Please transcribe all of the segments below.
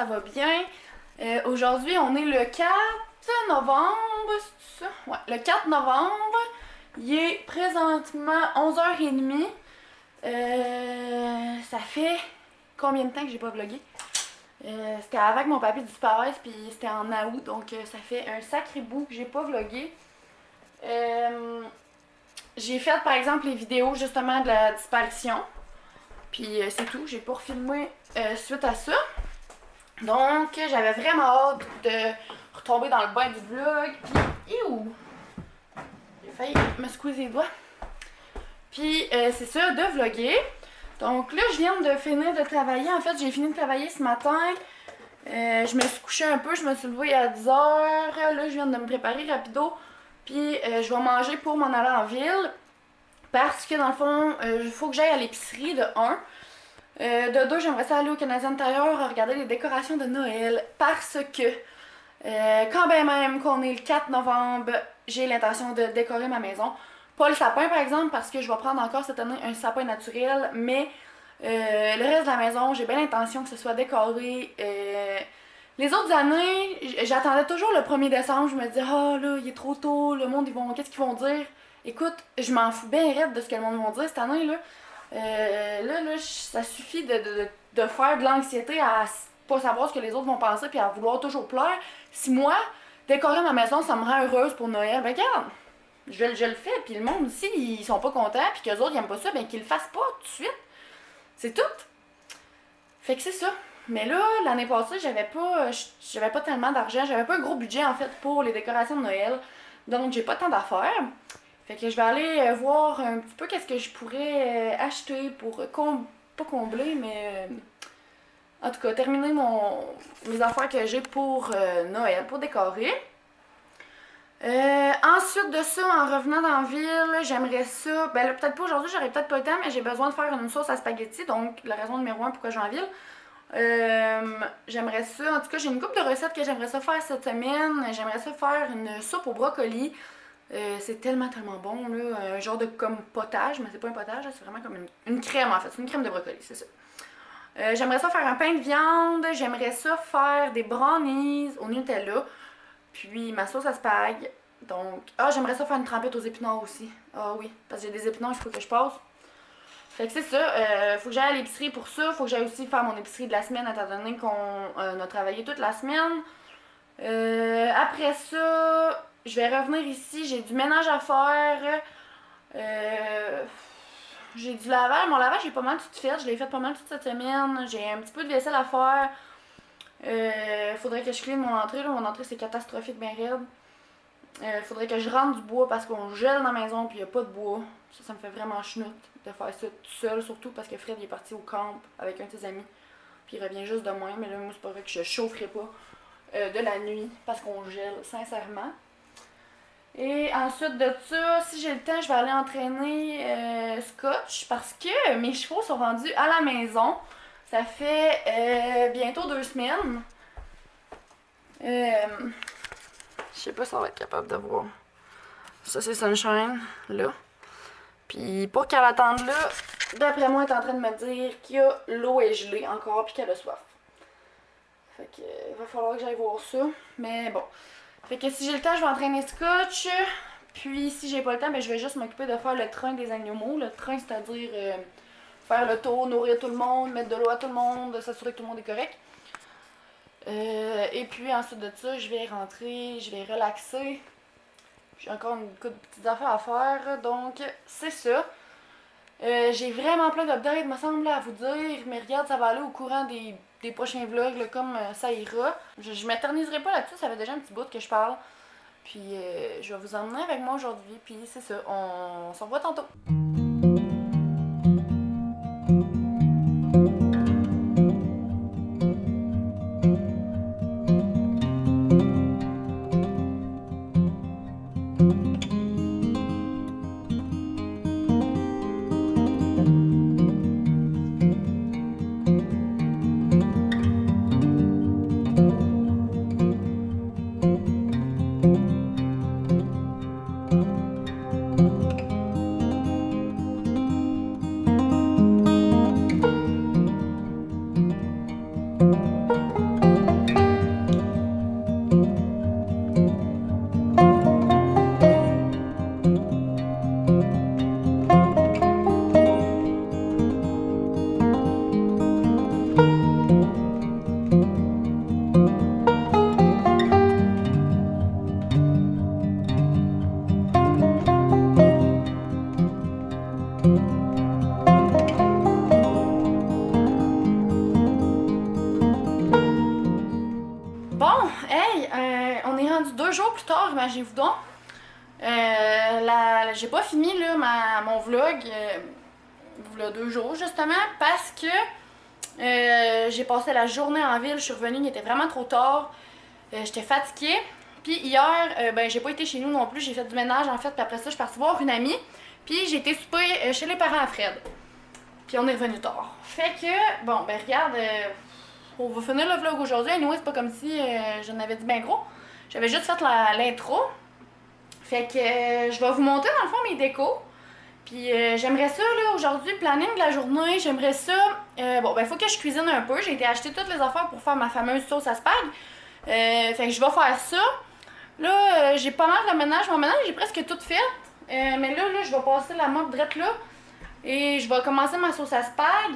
va bien. Aujourd'hui, on est le 4 novembre, c'est ça? Ouais, le 4 novembre. Il est présentement 11h30. Ça fait combien de temps que j'ai pas vlogué? C'était avant que mon papy disparaisse, puis c'était en août, donc ça fait un sacré bout que j'ai pas vlogué. J'ai fait par exemple les vidéos justement de la disparition. Puis c'est tout, j'ai pas refilmé suite à ça. Donc j'avais vraiment hâte de retomber dans le bain du vlog. Puis, j'ai failli me squeezer les doigts. Puis c'est ça, de vlogger. Donc là, je viens de finir de travailler. En fait, j'ai fini de travailler ce matin. Je me suis couchée un peu, je me suis levée à 10h. Là, je viens de me préparer rapido. Puis je vais manger pour m'en aller en ville. Parce que dans le fond, il faut que j'aille à l'épicerie de 1. De 2, j'aimerais ça aller au Canadian Tire regarder les décorations de Noël. Parce que quand bien même qu'on est le 4 novembre, j'ai l'intention de décorer ma maison. Pas le sapin par exemple, parce que je vais prendre encore cette année un sapin naturel. Mais le reste de la maison, j'ai bien l'intention que ce soit décoré. Les autres années, j'attendais toujours le 1er décembre. Je me disais, ah là, il est trop tôt, le monde, qu'est-ce qu'ils vont dire? Écoute, je m'en fous bien raide de ce que le monde va dire cette année, là. Ça suffit de faire de l'anxiété à pas savoir ce que les autres vont penser puis à vouloir toujours plaire. Si moi, décorer ma maison, ça me rend heureuse pour Noël, ben regarde, je le fais. Puis le monde aussi, ils sont pas contents puis qu'eux autres, ils aiment pas ça, ben qu'ils le fassent pas tout de suite. C'est tout. Fait que c'est ça. Mais là, l'année passée, j'avais pas tellement d'argent, j'avais pas un gros budget en fait pour les décorations de Noël. Donc j'ai pas tant d'affaires. Fait que je vais aller voir un petit peu qu'est-ce que je pourrais acheter pour pas combler, mais en tout cas terminer mes affaires que j'ai pour Noël, pour décorer. Ensuite de ça, en revenant dans la ville, j'aimerais ça, ben là, peut-être pas aujourd'hui, j'aurais peut-être pas le temps, mais j'ai besoin de faire une sauce à spaghetti, donc la raison numéro 1 pourquoi je vais en ville. J'aimerais ça, en tout cas j'ai une couple de recettes que j'aimerais ça faire cette semaine. J'aimerais ça faire une soupe au brocoli. C'est tellement bon là, un genre de comme potage, mais c'est pas un potage, c'est vraiment comme une crème en fait, c'est une crème de brocoli, c'est ça. J'aimerais ça faire un pain de viande, j'aimerais ça faire des brownies au Nutella, puis ma sauce à spag. Donc, j'aimerais ça faire une trempette aux épinards aussi. Ah oui, parce que j'ai des épinards, il faut que je passe. Fait que c'est ça, faut que j'aille à l'épicerie pour ça, faut que j'aille aussi faire mon épicerie de la semaine étant donné qu'on a travaillé toute la semaine. Après ça, je vais revenir ici, j'ai du ménage à faire. J'ai du lavage. Mon lavage est pas mal tout fait, je l'ai fait pas mal toute cette semaine. J'ai un petit peu de vaisselle à faire. Faudrait que je clean mon entrée, là. Mon entrée c'est catastrophique, bien raide. Faudrait que je rentre du bois parce qu'on gèle dans la maison puis il n'y a pas de bois. Ça me fait vraiment chenoute de faire ça tout seul, surtout parce que Fred il est parti au camp avec un de ses amis. Puis il revient juste demain, mais là moi c'est pas vrai que je chaufferai pas de la nuit parce qu'on gèle, sincèrement. Et ensuite de ça, si j'ai le temps, je vais aller entraîner Scotch parce que mes chevaux sont rendus à la maison. Ça fait bientôt 2 semaines. Je sais pas si on va être capable de voir. Ça c'est Sunshine, là. Puis pour qu'elle attende là, d'après moi, elle est en train de me dire que l'eau est gelée encore puis qu'elle a soif. Fait que va falloir que j'aille voir ça. Mais bon. Fait que si j'ai le temps, je vais entraîner Scotch. Puis si j'ai pas le temps, ben, je vais juste m'occuper de faire le train des animaux. Le train, c'est-à-dire faire le tour, nourrir tout le monde, mettre de l'eau à tout le monde, s'assurer que tout le monde est correct. Et puis ensuite de ça, je vais rentrer, je vais relaxer. J'ai encore une couple de petites affaires à faire, donc c'est ça. J'ai vraiment plein d'updates, me semble, à vous dire, mais regarde, ça va aller au courant des prochains vlogs, là, comme ça ira. Je m'éterniserai pas là-dessus, ça fait déjà un petit bout que je parle. Puis je vais vous emmener avec moi aujourd'hui, puis c'est ça, on s'en revoit tantôt. tard, imaginez-vous donc. J'ai pas fini là, mon vlog il y a 2 jours justement parce que j'ai passé la journée en ville, je suis revenue, il était vraiment trop tard, j'étais fatiguée. Puis hier, ben j'ai pas été chez nous non plus, j'ai fait du ménage en fait, puis après ça je suis partie voir une amie, puis j'ai été souper chez les parents à Fred. Puis on est revenu tard. Fait que, bon ben regarde, on va finir le vlog aujourd'hui, anyway, c'est pas comme si j'en avais dit ben gros. J'avais juste fait l'intro. Fait que je vais vous montrer dans le fond mes décos. Puis j'aimerais ça là aujourd'hui, planning de la journée, j'aimerais ça. Bon ben faut que je cuisine un peu. J'ai été acheter toutes les affaires pour faire ma fameuse sauce à spag. Fait que je vais faire ça. Là, j'ai pas mal de ménage. Mon ménage j'ai presque tout fait. Mais là, je vais passer la mop drette là. Et je vais commencer ma sauce à spag.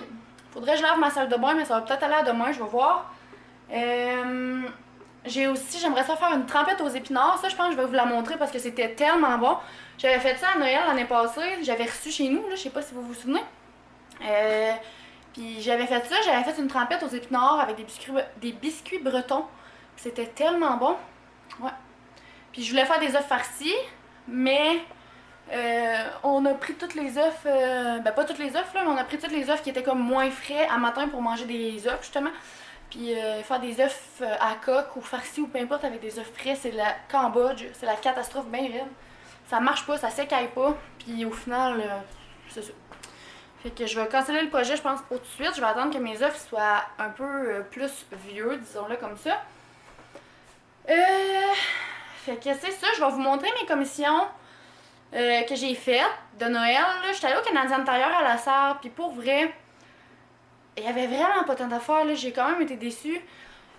Faudrait que je lave ma salle de bain, mais ça va peut-être aller à demain, je vais voir. J'aimerais ça faire une trempette aux épinards. Ça, je pense que je vais vous la montrer parce que c'était tellement bon. J'avais fait ça à Noël l'année passée. J'avais reçu chez nous, là, je sais pas si vous vous souvenez. Puis j'avais fait ça, j'avais fait une trempette aux épinards avec des biscuits bretons. C'était tellement bon. Ouais. Puis je voulais faire des œufs farcis, mais on a pris toutes les œufs, ben pas toutes les œufs là, mais on a pris toutes les œufs qui étaient comme moins frais à matin pour manger des œufs justement. Puis faire des œufs à coque ou farcis ou peu importe avec des œufs frais, c'est la Cambodge, c'est la catastrophe bien raide. Ça marche pas, ça s'écaille pas, puis au final, c'est ça. Fait que je vais canceller le projet, je pense, pour tout de suite. Je vais attendre que mes œufs soient un peu plus vieux, disons-le comme ça. Fait que c'est ça, je vais vous montrer mes commissions que j'ai faites de Noël. J'étais allée au Canadien Tire à la Sarre, puis pour vrai, il y avait vraiment pas tant d'affaires, là. J'ai quand même été déçue. Tu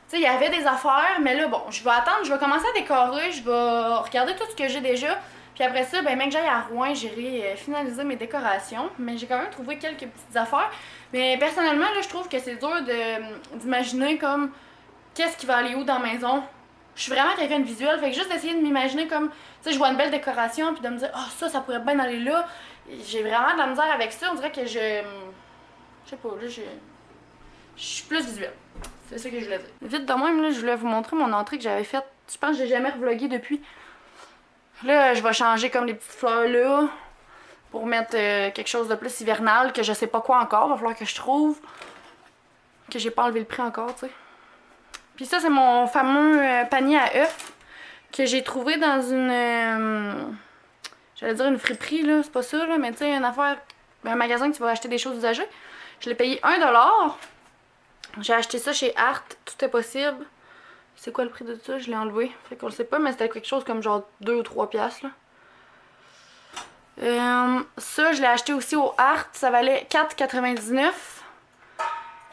sais, il y avait des affaires, mais là, bon, je vais attendre, je vais commencer à décorer, je vais regarder tout ce que j'ai déjà. Puis après ça, ben, même que j'aille à Rouen, j'irai finaliser mes décorations. Mais j'ai quand même trouvé quelques petites affaires. Mais personnellement, là, je trouve que c'est dur d'imaginer comme qu'est-ce qui va aller où dans la maison. Je suis vraiment quelqu'un de visuel, fait que juste d'essayer de m'imaginer comme, tu sais, je vois une belle décoration, puis de me dire, oh, ça pourrait bien aller là. J'ai vraiment de la misère avec ça. On dirait que je sais pas, là, je suis plus visuelle. C'est ça que je voulais dire. Vite de même, là, je voulais vous montrer mon entrée que j'avais faite. Je pense que j'ai jamais revlogué depuis. Là, je vais changer comme les petites fleurs là pour mettre quelque chose de plus hivernal que je sais pas quoi encore. Va falloir que je trouve. Que j'ai pas enlevé le prix encore, tu sais. Puis ça, c'est mon fameux panier à œufs que j'ai trouvé dans une... j'allais dire une friperie, là. C'est pas ça, là, mais tu sais, une affaire... un magasin que tu vas acheter des choses usagées. Je l'ai payé 1$. J'ai acheté ça chez Art. Tout est possible. C'est quoi le prix de ça? Je l'ai enlevé. Fait qu'on le sait pas, mais c'était quelque chose comme genre 2 ou 3 piastres, là. Ça, je l'ai acheté aussi au Art. Ça valait 4,99.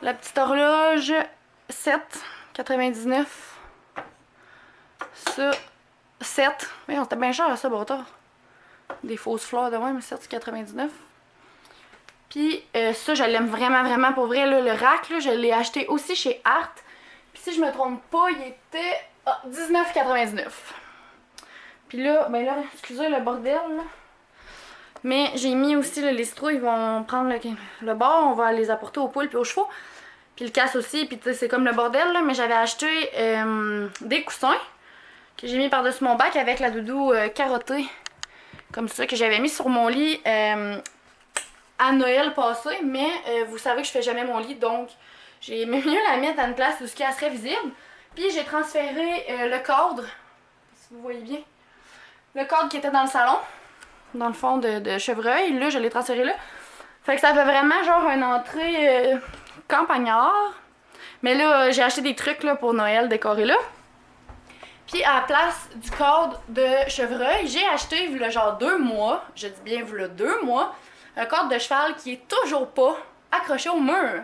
La petite horloge, 7,99. Ça, 7. Voyons, c'était bien cher ça, bâtard. Des fausses fleurs de même, 7,99. Puis ça, je l'aime vraiment, vraiment pour vrai. Là, le rack, là, je l'ai acheté aussi chez Art. Puis si je me trompe pas, il était 19,99. Puis là, ben là, excusez le bordel, là. Mais j'ai mis aussi là, les citrouilles, ils vont prendre le bord, on va les apporter aux poules puis aux chevaux. Puis le casse aussi, puis tu sais, c'est comme le bordel, là. Mais j'avais acheté des coussins que j'ai mis par-dessus mon bac avec la doudou carottée. Comme ça, que j'avais mis sur mon lit à Noël passé. Mais vous savez que je fais jamais mon lit, donc j'ai mieux la mettre à une place où elle serait visible. Puis j'ai transféré le cadre, si vous voyez bien. Le cadre qui était dans le salon, dans le fond de chevreuil. Là, je l'ai transféré là. Fait que ça fait vraiment genre une entrée campagnard. Mais là, j'ai acheté des trucs là, pour Noël décoré là. Puis à la place du cadre de chevreuil, j'ai acheté, il y a genre 2 mois, je dis bien il y a 2 mois, un cadre de cheval qui est toujours pas accroché au mur.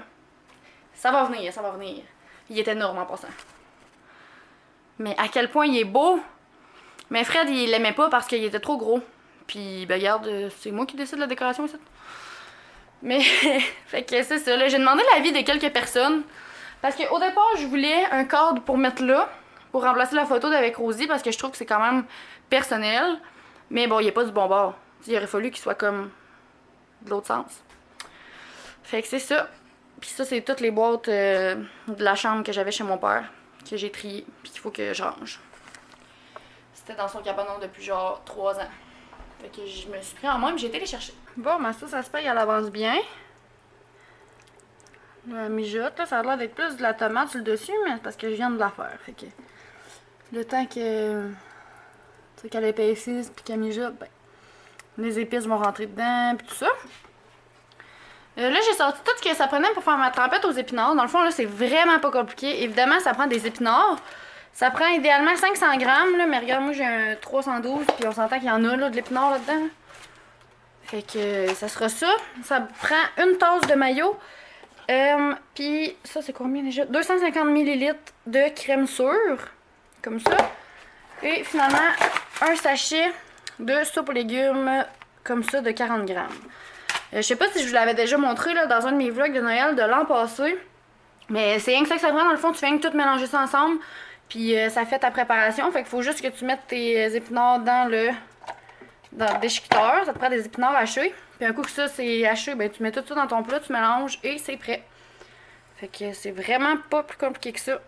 Ça va venir, ça va venir. Il est énorme en passant. Mais à quel point il est beau. Mais Fred, il l'aimait pas parce qu'il était trop gros. Puis, ben regarde, c'est moi qui décide de la décoration ici. Mais, fait que c'est ça, là. J'ai demandé l'avis de quelques personnes. Parce qu'au départ, je voulais un cadre pour mettre là. Pour remplacer la photo d'avec Rosie. Parce que je trouve que c'est quand même personnel. Mais bon, il est pas du bon bord. Il aurait fallu qu'il soit comme de l'autre sens. Fait que c'est ça. Puis ça, c'est toutes les boîtes de la chambre que j'avais chez mon père. Que j'ai triées. Puis qu'il faut que je range. c'était dans son cabanon depuis genre 3 ans. Fait que je me suis pris en main et j'ai été les chercher. Bon, ma sauce à spag, elle avance bien. La mijote, là, ça a l'air d'être plus de la tomate sur le dessus, mais c'est parce que je viens de la faire. Fait que le temps que tu sais, qu'elle épaississe puis qu'elle mijote, ben, les épices vont rentrer dedans puis tout ça. Là, j'ai sorti tout ce que ça prenait pour faire ma trempette aux épinards. Dans le fond, là, c'est vraiment pas compliqué. Évidemment, ça prend des épinards. Ça prend idéalement 500 grammes, là, mais regarde, moi, j'ai un 312, puis on s'entend qu'il y en a, là, de l'épinard là-dedans. Fait que ça sera ça. Ça prend une tasse de mayo. Puis ça, c'est combien déjà? 250 ml de crème sûre, comme ça. Et finalement, un sachet de soupe aux légumes, comme ça, de 40 grammes. Je sais pas si je vous l'avais déjà montré là, dans un de mes vlogs de Noël de l'an passé. Mais c'est rien que ça prend. Dans le fond, tu viens que tout mélanger ça ensemble. Puis ça fait ta préparation. Fait qu'il faut juste que tu mettes tes épinards dans le déchiqueteur. Ça te prend des épinards hachés. Puis un coup que ça c'est haché, ben tu mets tout ça dans ton plat, tu mélanges et c'est prêt. Fait que c'est vraiment pas plus compliqué que ça.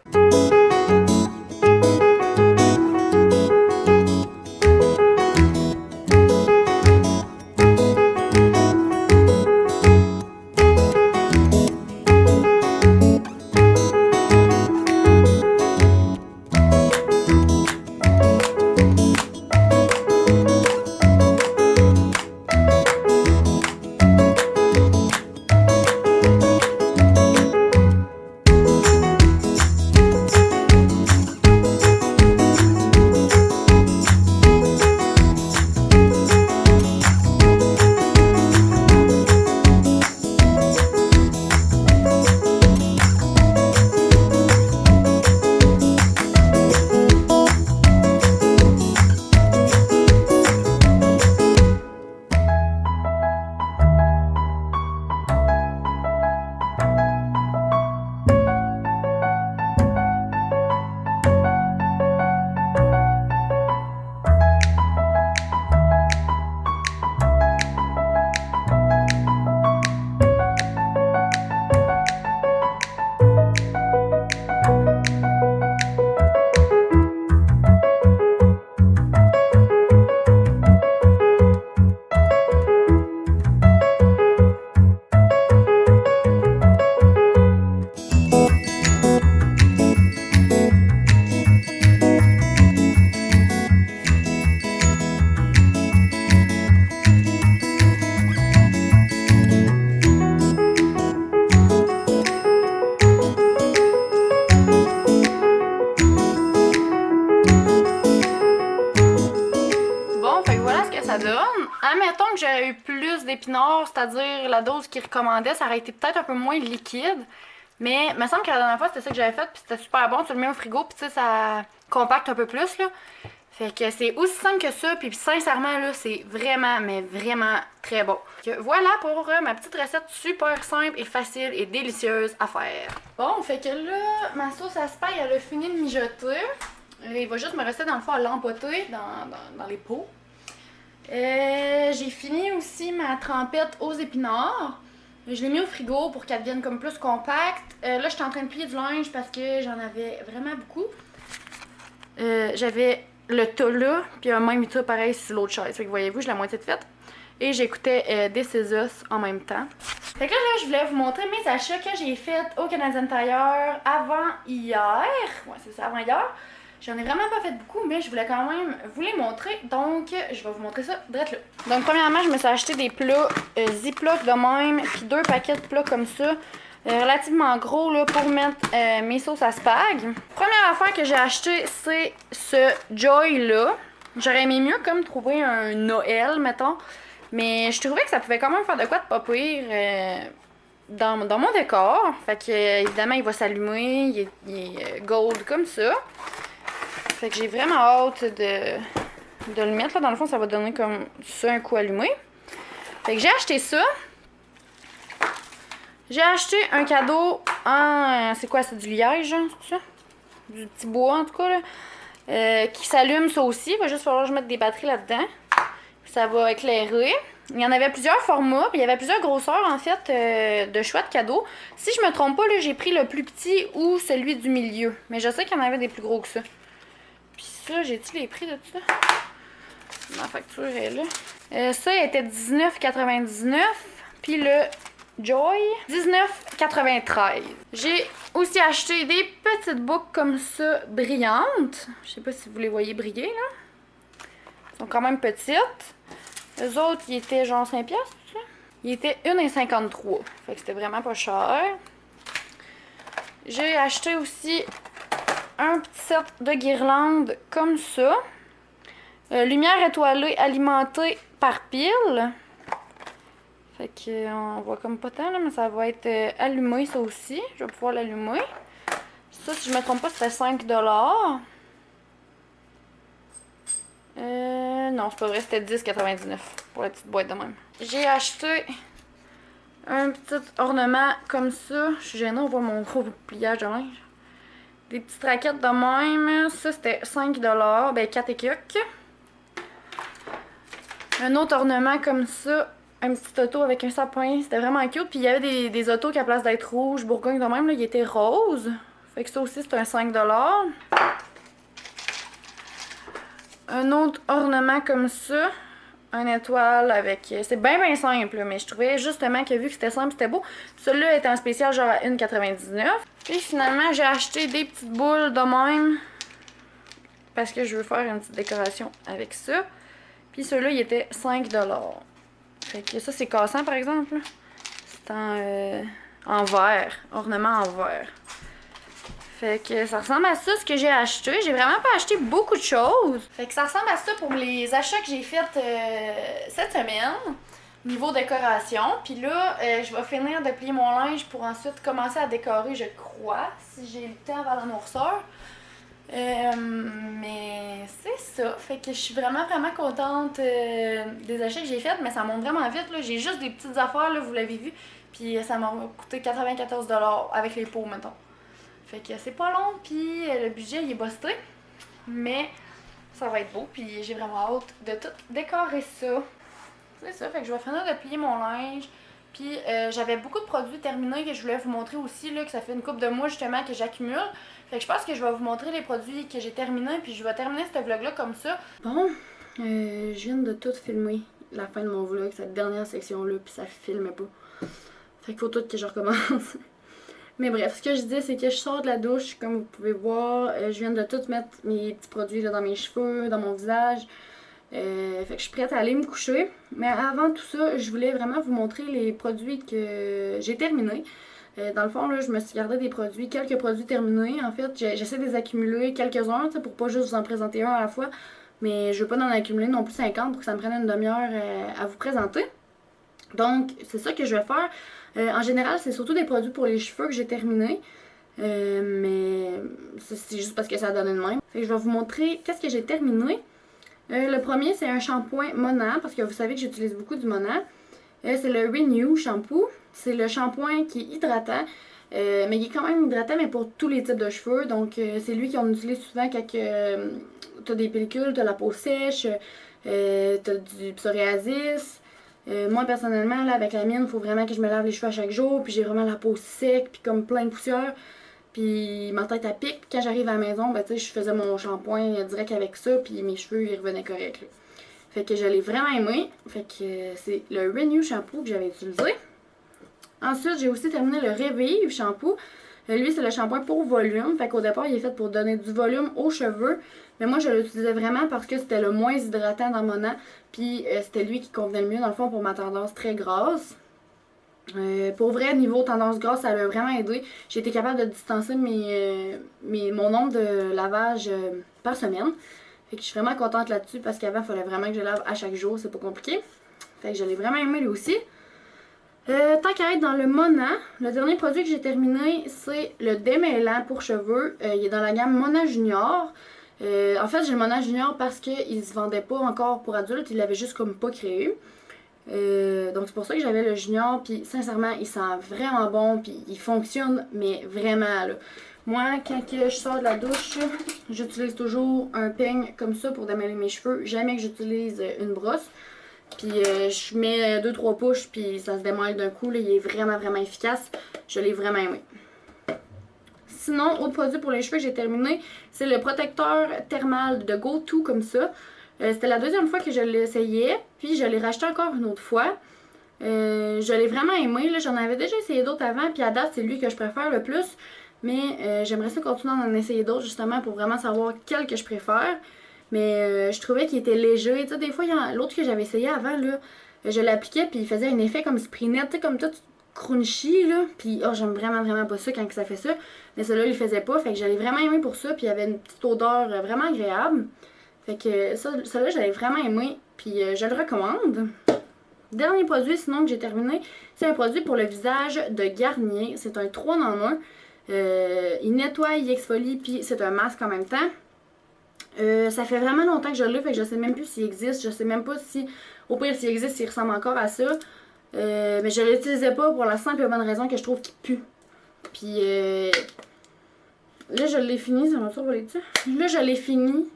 Ça donne. Admettons que j'aurais eu plus d'épinards, c'est-à-dire la dose qu'ils recommandaient, ça aurait été peut-être un peu moins liquide. Mais il me semble que la dernière fois, c'était ça que j'avais fait, puis c'était super bon. Tu le mets au frigo, puis tu sais, ça compacte un peu plus, là. Fait que c'est aussi simple que ça, puis sincèrement, là, c'est vraiment, mais vraiment très bon. Que voilà pour ma petite recette super simple et facile et délicieuse à faire. Bon, fait que là, ma sauce à spag, elle a fini de mijoter. Il va juste me rester dans le fond à l'empoter dans les pots. J'ai fini aussi ma trempette aux épinards. Je l'ai mis au frigo pour qu'elle devienne comme plus compacte. Là, je suis en train de plier du linge parce que j'en avais vraiment beaucoup. J'avais le tas là, puis un même tas pareil sur l'autre chaise. Fait que voyez-vous, j'ai la moitié de faite. Et j'écoutais des Césos en même temps. Fait que là, je voulais vous montrer mes achats que j'ai faits au Canadian Tire avant hier. Ouais, c'est ça, avant hier. J'en ai vraiment pas fait beaucoup, mais je voulais quand même vous les montrer. Donc, je vais vous montrer ça direct là. Donc, premièrement, je me suis acheté des plats Ziploc de même, puis 2 paquets de plats comme ça. Relativement gros là, pour mettre mes sauces à spag. Première affaire que j'ai acheté, c'est ce Joy là. J'aurais aimé mieux comme trouver un Noël, mettons. Mais je trouvais que ça pouvait quand même faire de quoi de pas pire dans mon décor. Fait que évidemment, il va s'allumer. Il est gold comme ça. Fait que j'ai vraiment hâte de le mettre là. Dans le fond, ça va donner comme ça un coup allumé. Fait que j'ai acheté ça. J'ai acheté un cadeau en... c'est quoi? C'est du liège, hein? C'est ça? Du petit bois, en tout cas, là. Qui s'allume, ça aussi. Il va juste falloir que je mette des batteries là-dedans. Ça va éclairer. Il y en avait plusieurs formats. Puis il y avait plusieurs grosseurs, en fait, de choix de cadeaux. Si je me trompe pas, là, j'ai pris le plus petit ou celui du milieu. Mais je sais qu'il y en avait des plus gros que ça. Puis ça, j'ai-tu les prix de tout ça? Ma facture est là. Ça, il était $19,99. Puis le Joy, $19,93. J'ai aussi acheté des petites boucles comme ça, brillantes. Je sais pas si vous les voyez briller, là. Elles sont quand même petites. Les autres, ils étaient genre 5$, ça? Ils étaient 1,53$. Fait que c'était vraiment pas cher. J'ai acheté aussi un petit set de guirlandes comme ça. Lumière étoilée alimentée par pile. Fait que on voit comme pas tant là, mais ça va être allumé ça aussi. Je vais pouvoir l'allumer. Ça, si je me trompe pas, c'était 5$. Non, c'est pas vrai, c'était 10,99$ pour la petite boîte de même. J'ai acheté un petit ornement comme ça. Je suis gênée, on voit mon gros pliage de linge. Des petites raquettes de même. Ça, c'était 5$. Ben, 4 et quelques. Un autre ornement comme ça. Un petit auto avec un sapin. C'était vraiment cute. Puis il y avait des autos qui, à place d'être rouge, bourgogne de même, là, ils étaient roses. Fait que ça aussi, c'était un 5$. Un autre ornement comme ça. Une étoile avec... C'est bien simple, mais je trouvais justement que vu que c'était simple, c'était beau. Celui-là était en spécial genre à 1,99$. Puis finalement, j'ai acheté des petites boules de même. Parce que je veux faire une petite décoration avec ça. Puis celui-là, il était 5$. Fait que ça, c'est cassant, par exemple. C'est en verre. Ornement en verre. Fait que ça ressemble à ça, ce que j'ai acheté. J'ai vraiment pas acheté beaucoup de choses. Fait que ça ressemble à ça pour les achats que j'ai faits cette semaine. Niveau décoration. Puis là, je vais finir de plier mon linge pour ensuite commencer à décorer, je crois. Si j'ai le temps avant la noirceur. Mais c'est ça. Fait que je suis vraiment contente des achats que j'ai faits, mais ça monte vraiment vite. J'ai juste des petites affaires, là, vous l'avez vu. Puis ça m'a coûté 94$ avec les pots, mettons. Fait que c'est pas long, puis le budget il est busté. Mais ça va être beau, puis j'ai vraiment hâte de tout décorer ça. C'est ça, fait que je vais finir de plier mon linge. Puis j'avais beaucoup de produits terminés que je voulais vous montrer aussi, là, que ça fait une couple de mois justement que j'accumule. Fait que je pense que je vais vous montrer les produits que j'ai terminés, puis je vais terminer ce vlog-là comme ça. Bon, je viens de tout filmer, la fin de mon vlog, cette dernière section-là, puis ça filmait pas. Fait qu'il faut tout que je recommence. Mais bref, ce que je disais, c'est que je sors de la douche, comme vous pouvez voir. Je viens de tout mettre mes petits produits là, dans mes cheveux, dans mon visage. Fait que je suis prête à aller me coucher. Mais avant tout ça, je voulais vraiment vous montrer les produits que j'ai terminés. Dans le fond, là, je me suis gardé des produits, quelques produits terminés. En fait, j'essaie de les accumuler quelques-uns, pour pas juste vous en présenter un à la fois. Mais je veux pas en accumuler non plus 50 pour que ça me prenne une demi-heure à vous présenter. Donc, c'est ça que je vais faire. En général, c'est surtout des produits pour les cheveux que j'ai terminés. Mais c'est juste parce que ça a donné de même. Fait que je vais vous montrer qu'est-ce que j'ai terminé. Le premier, c'est un shampoing Mona, parce que vous savez que j'utilise beaucoup du Mona. C'est le Renew Shampoo. C'est le shampoing qui est hydratant. Mais il est quand même hydratant, mais pour tous les types de cheveux. Donc, c'est lui qu'on utilise souvent quand t'as des pellicules, t'as la peau sèche, t'as du psoriasis. Moi, personnellement, là, avec la mienne, il faut vraiment que je me lave les cheveux à chaque jour. Puis j'ai vraiment la peau sec, puis comme plein de poussière. Puis ma tête à pique. Puis quand j'arrive à la maison, ben, je faisais mon shampoing direct avec ça. Puis mes cheveux, ils revenaient corrects. Là. Fait que je l'ai vraiment aimé. Fait que c'est le Renew Shampoo que j'avais utilisé. Ensuite, j'ai aussi terminé le Revive Shampoo. Lui, c'est le shampoing pour volume. Fait qu'au départ, il est fait pour donner du volume aux cheveux. Mais moi, je l'utilisais vraiment parce que c'était le moins hydratant dans mon an. Puis c'était lui qui convenait le mieux, dans le fond, pour ma tendance très grasse. Pour vrai, niveau tendance grasse, ça m'a vraiment aidé. J'ai été capable de distancer mon nombre de lavages par semaine. Fait que je suis vraiment contente là-dessus parce qu'avant, il fallait vraiment que je lave à chaque jour. C'est pas compliqué. Fait que je l'ai vraiment aimé lui aussi. Tant qu'à être dans le Mona, le dernier produit que j'ai terminé, c'est le démêlant pour cheveux. Il est dans la gamme Mona Junior. En fait, j'ai le Mona Junior parce qu'il se vendait pas encore pour adultes. Il l'avait juste comme pas créé. Donc c'est pour ça que j'avais le Junior. Puis sincèrement, il sent vraiment bon. Puis il fonctionne, mais vraiment là. Moi, quand je sors de la douche, j'utilise toujours un peigne comme ça pour démêler mes cheveux. Jamais que j'utilise une brosse. Puis je mets 2-3 pushs, puis ça se démêle d'un coup. Là, il est vraiment efficace. Je l'ai vraiment aimé. Sinon, autre produit pour les cheveux que j'ai terminé, c'est le protecteur thermal de GoTo comme ça. C'était la deuxième fois que je l'essayais, puis je l'ai racheté encore une autre fois. Je l'ai vraiment aimé, j'en avais déjà essayé d'autres avant, puis à date c'est lui que je préfère le plus. Mais j'aimerais ça continuer d'en essayer d'autres justement pour vraiment savoir quel que je préfère. Mais je trouvais qu'il était léger. Tu sais, des fois, l'autre que j'avais essayé avant, là, je l'appliquais puis il faisait un effet comme spray net, tu sais, comme tout crunchy, là. Puis oh, j'aime vraiment pas ça quand ça fait ça. Mais celui-là, il le faisait pas. Fait que j'avais vraiment aimé pour ça. Puis il y avait une petite odeur vraiment agréable. Fait que celui-là, j'avais vraiment aimé. Puis je le recommande. Dernier produit, sinon, que j'ai terminé, c'est un produit pour le visage de Garnier. C'est un 3 dans 1. Il nettoie, il exfolie, puis c'est un masque en même temps. Ça fait vraiment longtemps que je l'ai, fait que je sais même plus s'il existe. Je sais même pas si, au pire, s'il existe, s'il ressemble encore à ça. Mais je l'utilisais pas pour la simple et bonne raison que je trouve qu'il pue. Puis là, je l'ai fini, ça m'a survolé ça. Là, je l'ai fini.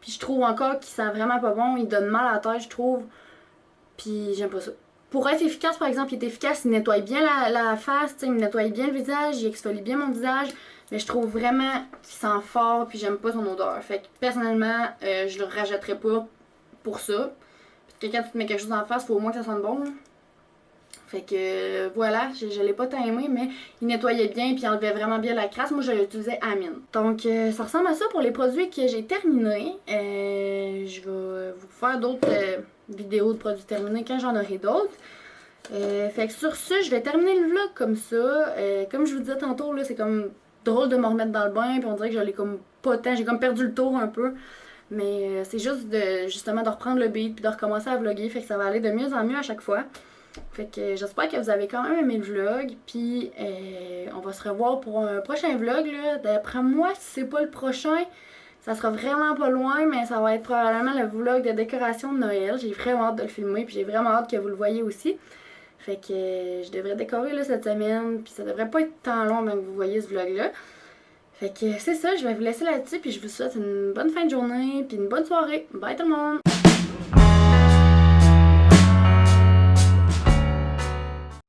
Puis je trouve encore qu'il sent vraiment pas bon. Il donne mal à la tête, je trouve. Puis j'aime pas ça. Pour être efficace, par exemple, il est efficace, il nettoie bien la face, il me nettoie bien le visage, il exfolie bien mon visage. Mais je trouve vraiment qu'il sent fort, puis j'aime pas son odeur. Fait que personnellement, je le rachèterais pas pour ça. Parce que quand tu te mets quelque chose en face, faut au moins que ça sente bon. Là. Fait que voilà, je l'ai pas tant aimé, mais il nettoyait bien puis il enlevait vraiment bien la crasse. Moi, je l'utilisais à mine. Donc, ça ressemble à ça pour les produits que j'ai terminés. Je vais vous faire d'autres vidéos de produits terminés quand j'en aurai d'autres. Fait que sur ce, je vais terminer le vlog comme ça. Comme je vous disais tantôt, là, c'est comme drôle de me remettre dans le bain, puis on dirait que je l'ai comme pas tant, j'ai comme perdu le tour un peu. Mais c'est juste justement de reprendre le beat puis de recommencer à vlogger, fait que ça va aller de mieux en mieux à chaque fois. Fait que j'espère que vous avez quand même aimé le vlog, puis on va se revoir pour un prochain vlog là. D'après moi, si c'est pas le prochain, ça sera vraiment pas loin, mais ça va être probablement le vlog de décoration de Noël. J'ai vraiment hâte de le filmer, puis j'ai vraiment hâte que vous le voyez aussi. Fait que je devrais décorer là cette semaine, puis ça devrait pas être tant long même que vous voyez ce vlog là. Fait que c'est ça, je vais vous laisser là-dessus, puis je vous souhaite une bonne fin de journée, puis une bonne soirée. Bye tout le monde!